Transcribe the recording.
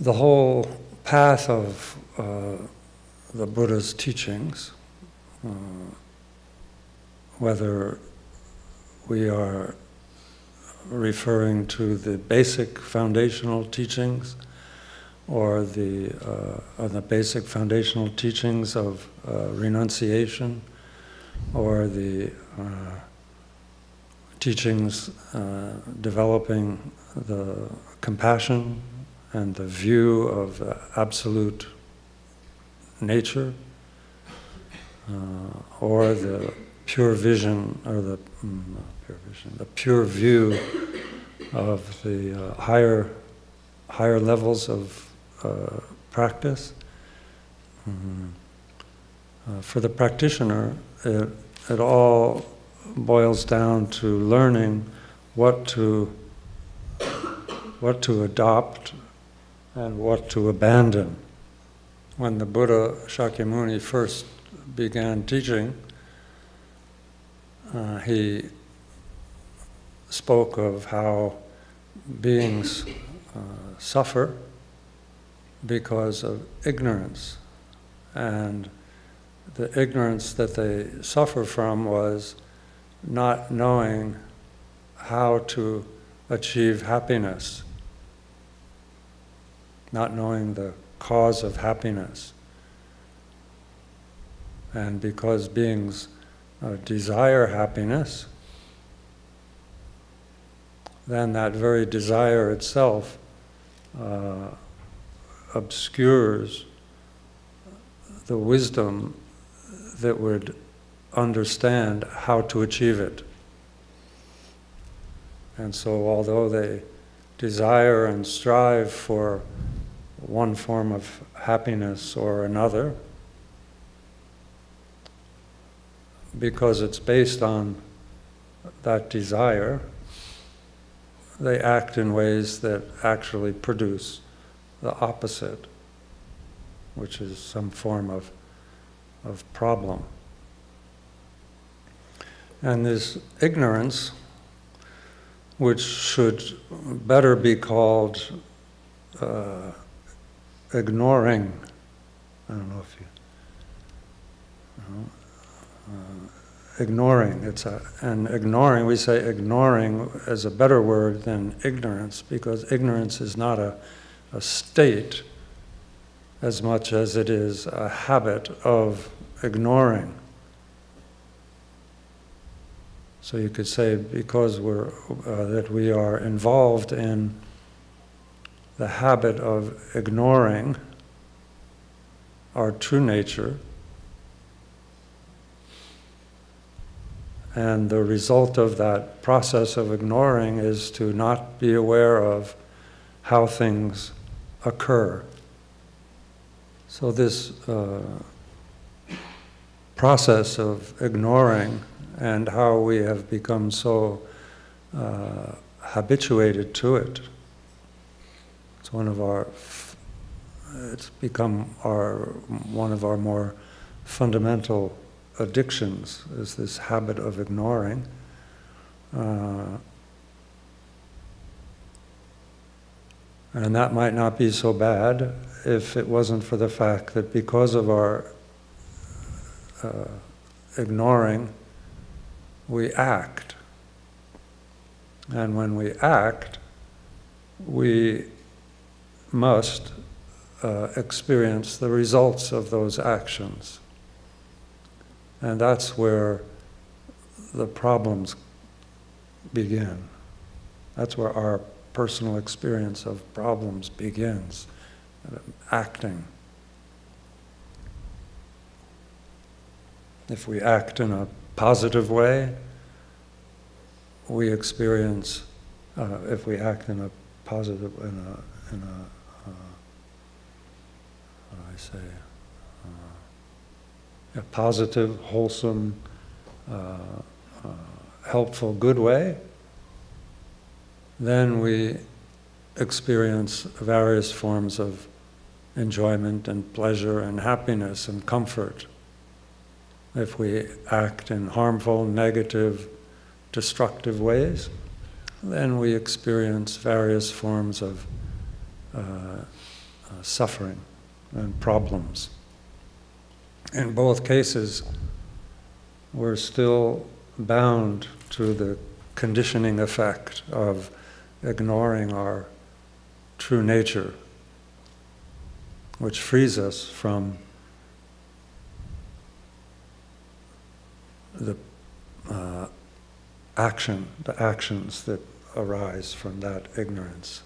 the whole path of the Buddha's teachings, whether we are referring to the basic foundational teachings or the basic foundational teachings of renunciation, or the teachings developing the compassion and the view of the absolute nature, or the pure vision, or the pure view of the higher levels of practice. For the practitioner, it all boils down to learning what to adopt and what to abandon. When the Buddha Shakyamuni first began teaching, he spoke of how beings suffer because of ignorance, and the ignorance that they suffer from was not knowing how to achieve happiness, not knowing the cause of happiness. And because beings desire happiness, then that very desire itself obscures the wisdom that would understand how to achieve it. And so although they desire and strive for one form of happiness or another, because it's based on that desire, they act in ways that actually produce the opposite, which is some form of problem. And this ignorance, which should better be called ignoring, I don't know if you, ignoring, and ignoring, we say ignoring as a better word than ignorance, because ignorance is not a state as much as it is a habit of ignoring. So you could say because that we are involved in the habit of ignoring our true nature, and the result of that process of ignoring is to not be aware of how things occur. So this process of ignoring, and how we have become so habituated to it, it's become one of our more fundamental addictions, is this habit of ignoring. And that might not be so bad if it wasn't for the fact that because of our ignoring, we act. And when we act, we must experience the results of those actions. And that's where the problems begin. That's where our personal experience of problems begins, acting. If we act in a positive way, we experience, if we act in a positive, a positive, wholesome, helpful, good way, then we experience various forms of enjoyment and pleasure and happiness and comfort. If we act in harmful, negative, destructive ways, then we experience various forms of suffering and problems. In both cases, we're still bound to the conditioning effect of ignoring our true nature, which frees us from the actions that arise from that ignorance.